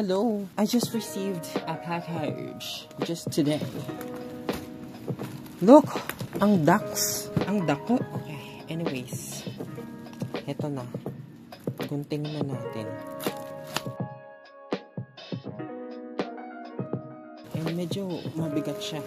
Hello. I just received a package just today. Look! Ang ducks. Ang dako. Okay. Anyways. Heto na. Gunting na natin. And medyo mabigat siya.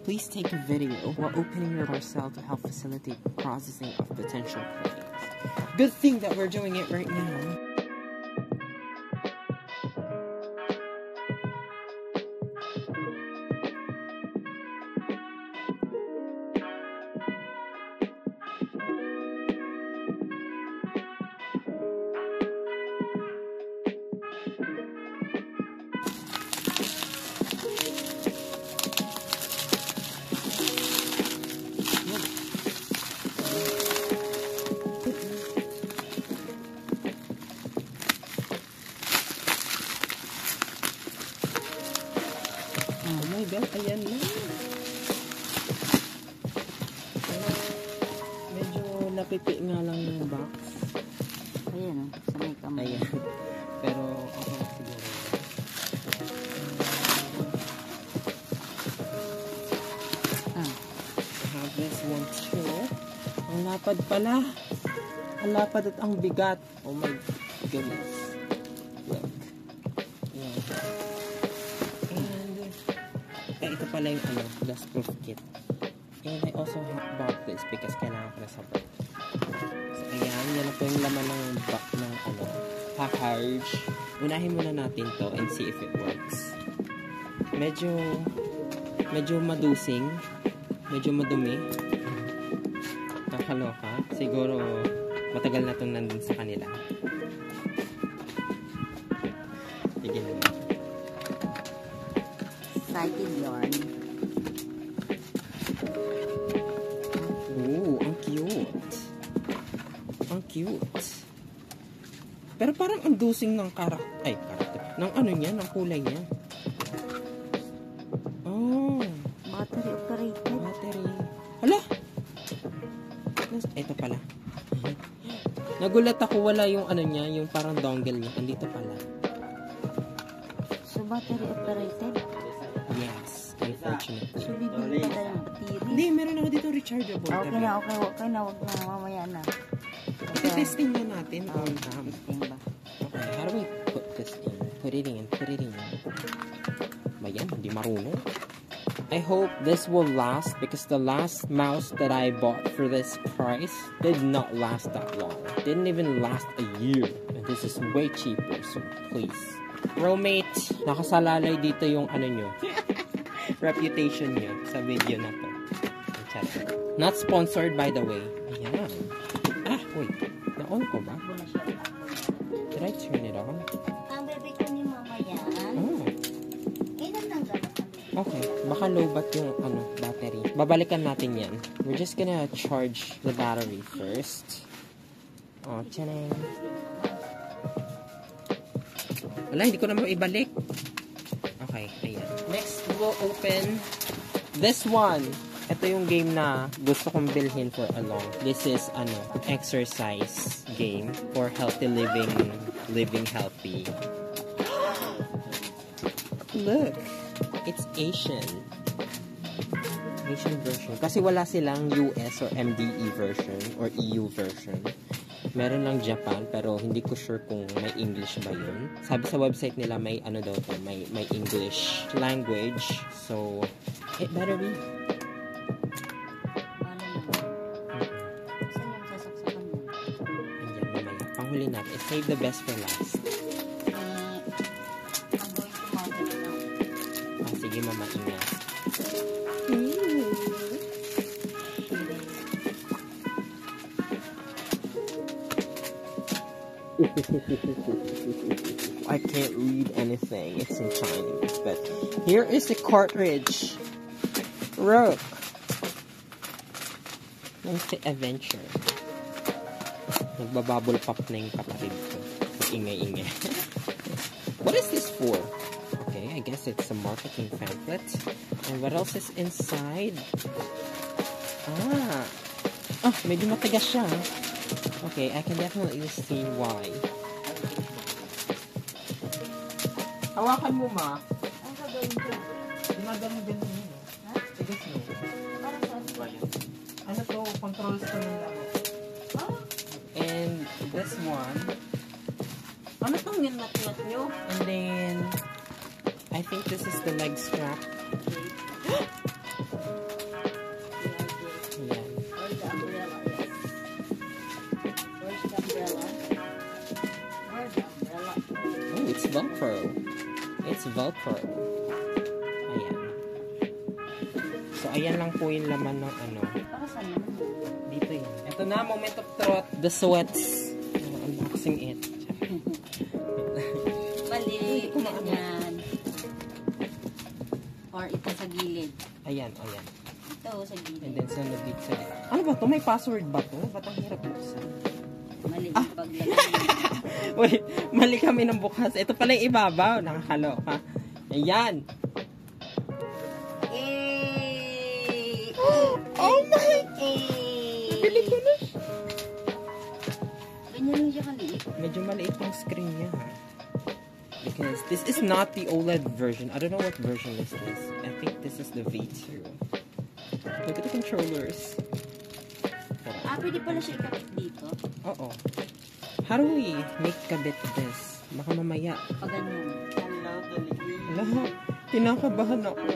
Please take a video while opening your parcel to help facilitate processing of potential claims. Good thing that we're doing it right now. Oh my God, ayan na. Medyo napipi nga lang yung box. Ayan, sa may kamay. Ayan. Pero, okay siguro. I have this one too. Ang lapad pala. Ang lapad at ang bigat. Oh my goodness. Look. Ayan. Ito pala yung dustproof kit. And I also bought this because kailangan ko na sa bag. So, ayan. Yan na po yung laman ng back ng package. Unahin muna natin to and see if it works. Medyo madusing. Medyo madumi. Nakaloka. Siguro matagal na itong nandun sa kanila. Sige na. Excited yarn. Ooh, ang cute. Ang cute. Pero parang ang dusing ng karakter. Ng ano niya, ng kulay niya. Oh. Battery operated. Battery. Hala! Ito pala. Nagulat ako, wala yung ano niya, yung parang dongle niya. Andito pala. So, battery operated? Yes, unfortunately. So, bibili pa tayong battery? Hindi, meron ako dito rechargeable. Okay na, okay na, wag na, mamaya na. Ito-testing na natin. Testing ba? Okay, how do we put this in? Put it in. Ba yan? Hindi marunong. I hope this will last because the last mouse that I bought for this price did not last that long. Didn't even last a year. And this is way cheaper, so please. Roommate, nakasalalay dito yung ano nyo. Reputation nyo sa video na to. Not sponsored, by the way. Ayan. Wait. Na-on ko ba? Did I turn it on? Ang bebe ko ni mama yan. Oh. Ilan lang gano'n? Okay. Baka lowbat yung battery. Babalikan natin yan. We're just gonna charge the battery first. Oh, tiyanay. Wala, hindi ko naman ibalik. Okay, ayan. Next, we'll open this one. Ito yung game na gusto kong bilhin for a long. This is, exercise game for healthy living healthy. Look! It's Asian version. Kasi wala silang US or MDE version or EU version. Meron lang Japan, pero hindi ko sure kung may English ba yun. Sabi sa website nila, may may English language. So, it better be. Andiyan, mamaya. Panghuli natin. Save the best for last. Sige, mama, ingat. I can't read anything. It's in Chinese. But here is the cartridge. Look. It's the adventure. Nagbabubble pop na yung kapatid ko. Ingay-ingay. What is this for? Okay. Okay, I guess it's a marketing pamphlet. And what else is inside? Oh, medyo matigas siya. Okay, I can definitely see why. Hawakan mo, ma. Ang gagawin ko? Gumagano-gano yun. Ha? Tigas mo. Para saan? Ano to? Controls to ng laro. Ah, And this one. Ano tong ginat-ngat nyo? And then, I think this is the leg strap. Yan. where's the umbrella? Yes. Where's the umbrella? Where's the umbrella? Oh, it's Velcro. It's Velcro. Ayan. So, ayan lang po yung laman ng ano. Para saan naman? Dito yan. Ito na, moment of truth. The sweats. Unboxing it. Mali. Ganyan. Or ito sa gilid. Ayan, ayan. Ito sa And gilid. then, sunod dito sa ano ba to? May password ba to? Ba't ang hirap buksan? Mali yung paglagay. Wait, mali kami ng bukas. Ito pala yung ibabaw. Nakakaloka. Ayan. Eh! Oh my! Nabili ko na. Ganyan lang siya kaliit. Medyo maliit yung screen niya, ha? Because this is not the OLED version. I don't know what version this is. I think this is the V2. Look at the controllers. Ah, pwede pala siya ikapit dito. Oo. How do we make kabit this? Baka mamaya. Pag ganyan. Hello, Dolly. Wala. Kinakabahan ako.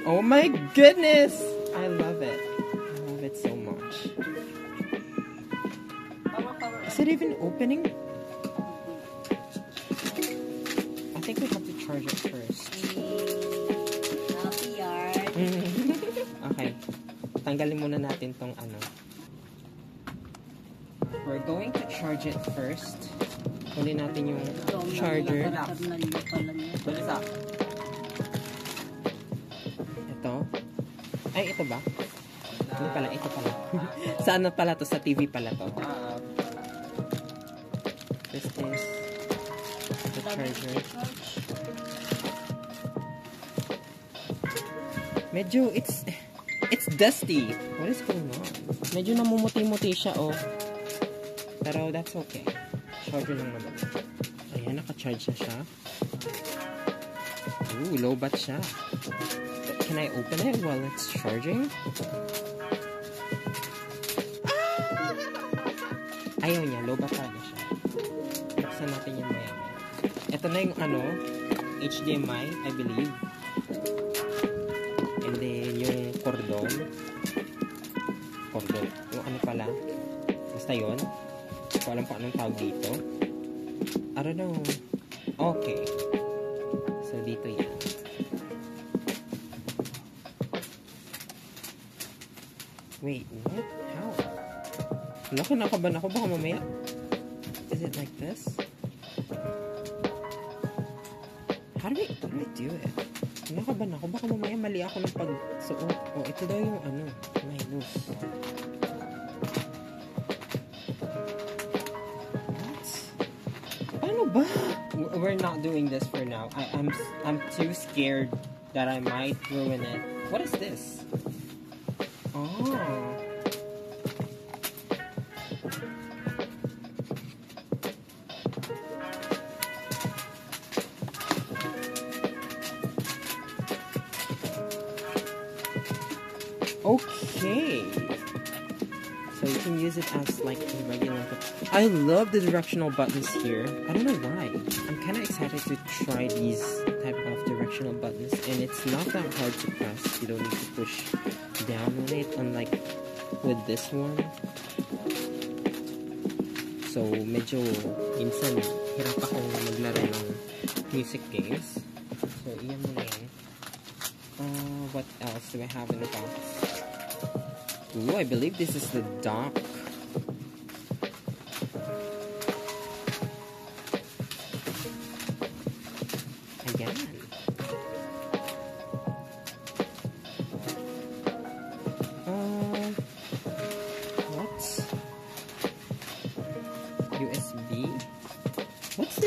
Oh my goodness! I love it. I love it so much. Is it even opening? I think we have to charge it first. Happy yard. Okay. Tanggalin muna natin tong ano. We're going to charge it first. Kunin natin yung charger. Ito. Ay, ito ba? Ano pala? Ito pala. Saan na pala to? Sa TV pala to. This is the charger. Medyo, it's dusty. What is going on? Medyo namumuti-muti siya, oh. Pero that's okay. Charger lang naman. Ayan, naka-charge na siya. Ooh, low bat siya. Can I open it while it's charging? Ayaw niya, low bat talaga siya. Buksan natin yung maya-maya. Ito na yung ano, HDMI, I believe. And then yung cordon. Yung ano pala. Basta yun. Hindi ko alam pa anong tawag dito. I don't know. Okay. So, dito yan. Wait, what? How? Wala, kinakaban ako. Baka mamaya. Is it like this? How do I do it? Kinakaban ako. Baka mamaya mali ako ng pagsuot. Oh, ito daw yung ano. My nose. What? Paano ba? We're not doing this for now. I'm too scared that I might ruin it. What is this? Oh. Okay. So you can use it as like a regular. I love the directional buttons here. I don't know why. I'm kind of excited to try these type of directional buttons, and it's not that hard to press. You don't need to push down on it, unlike with this one. So medyo minsan hirap akong maglaro ng music games. So iyan mo na yan. What else do I have in the box? Ooh, I believe this is the dock. Ayan.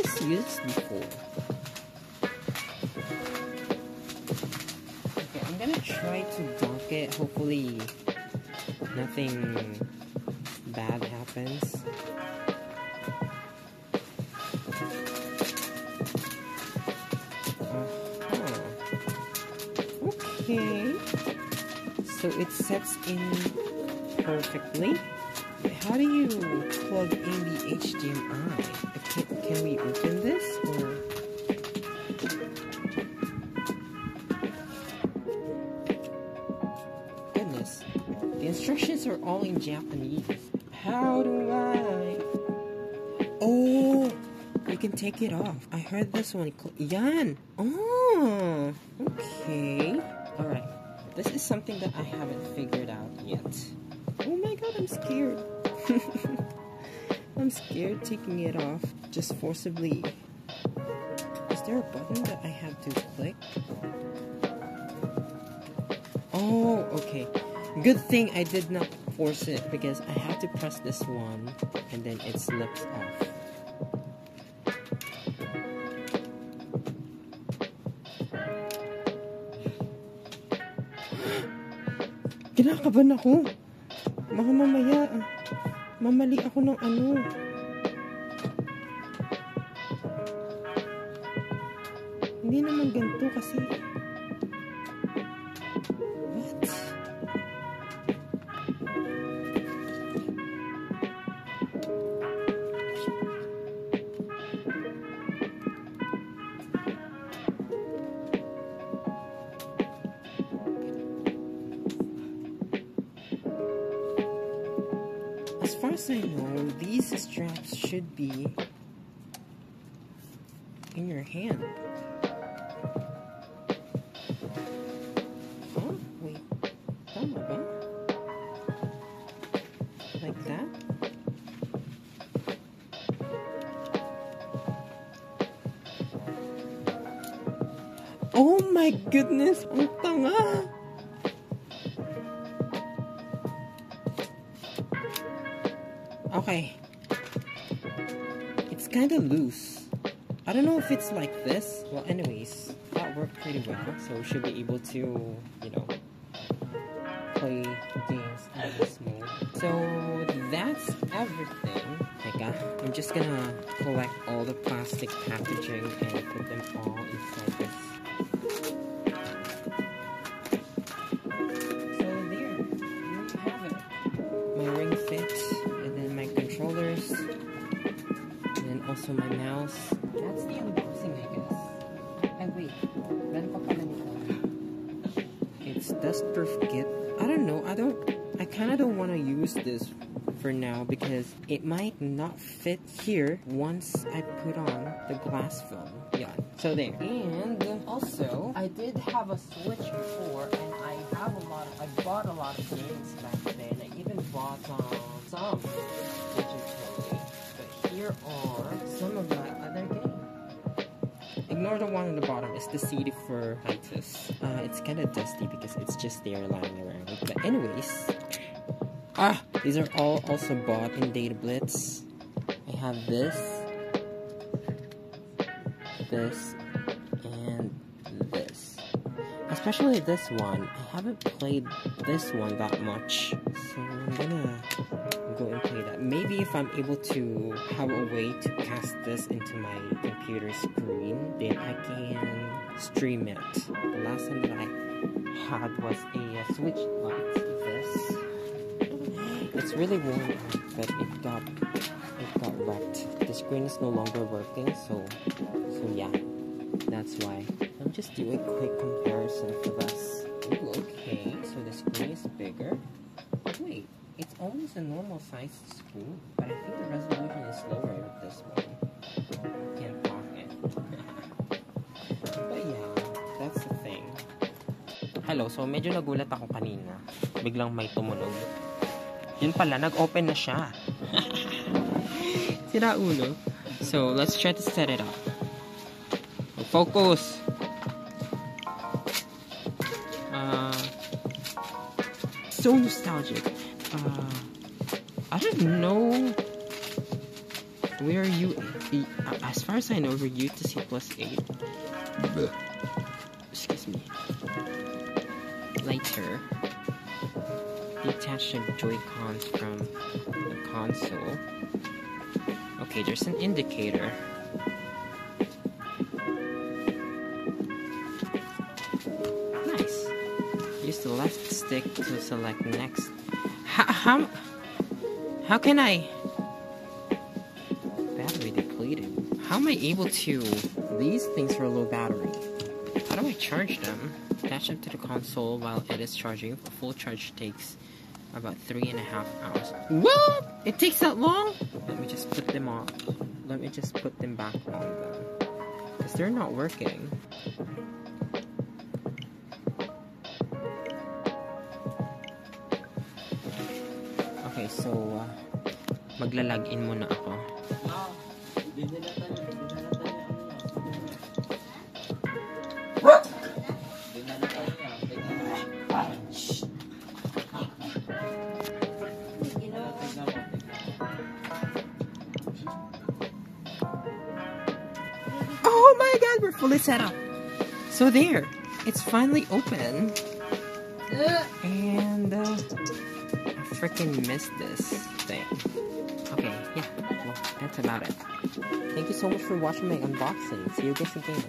this used before? Okay, I'm gonna try to dock it. Hopefully nothing bad happens. Okay. So it sets in perfectly. How do you plug in the HDMI? Can we open this or? Goodness, the instructions are all in Japanese. How do I? Oh, you can take it off. I heard this one. Yan. Oh, okay. All right. This is something that I haven't figured out yet. Oh my god, I'm scared. I'm scared taking it off just forcibly. Is there a button that I have to click? Oh, okay. Good thing I did not force it because I have to press this one and then it slips off. Kinakabahan ako. Baka mamaya, mamali ako ng ano. Hindi naman ganito kasi. What? As far as I know, these straps should be in your hand. Huh? Wait. Tama ba? Like that? Oh my goodness! Ang tanga! Okay. It's kind of loose. I don't know if it's like this. Well, anyways, that worked pretty well. So we should be able to, you know, play games in this mode. So that's everything. I'm just gonna collect all the plastic packaging and put them all inside this. So there you have it. My Ring Fit, and then my controllers, and then also my mouse. That's the unboxing, I guess. And wait, it's dust-proof kit. I don't know. I kind of don't want to use this for now because it might not fit here once I put on the glass film. Yeah. So there. And also, I did have a Switch before, and I bought a lot of games back then. I even bought some digitally. But here are some of my other games. Ignore the one on the bottom. It's the CD for Titus. It's kind of dusty because it's just there lying around. But anyways, these are all also bought in Data Blitz. I have this, and this. Especially this one. I haven't played this one that much, so I'm gonna go and play that. Maybe if I'm able to have a way to cast this into my computer screen, then I can stream it. The last time that I had was a Switch Lite. This. It's really worn out, but it got wrecked. The screen is no longer working, so yeah, that's why. I'll just do a quick comparison for this. Ooh, okay, so the screen is bigger. Wait, it's almost a normal sized screen, but I think the resolution is lower with this one. Can't talk it. But yeah, that's the thing. Hello, so medyo nagulat ako kanina. Biglang may tumunog. Yun pala, nag-open na siya. Sira ulo. So, let's try to set it up. Focus! So nostalgic. I don't know where you... I As far as I know, we're UTC plus 8. Excuse me. Later, detach the Joy-Cons from the console. Okay, there's an indicator. Nice. Use the left stick to select next. How can I? Battery depleted. How am I able to? These things are low battery. How do I charge them? Attach them to the console while it is charging. A full charge takes about 3.5 hours. What? It takes that long? Let me just put them on. Let me just put them back on then. Because they're not working. Okay, so magla-login muna ako. Oh my god, we're fully set up. So there, it's finally open. And I freaking missed this thing. Okay, yeah, well, that's about it. Thank you so much for watching my unboxing. See you guys again.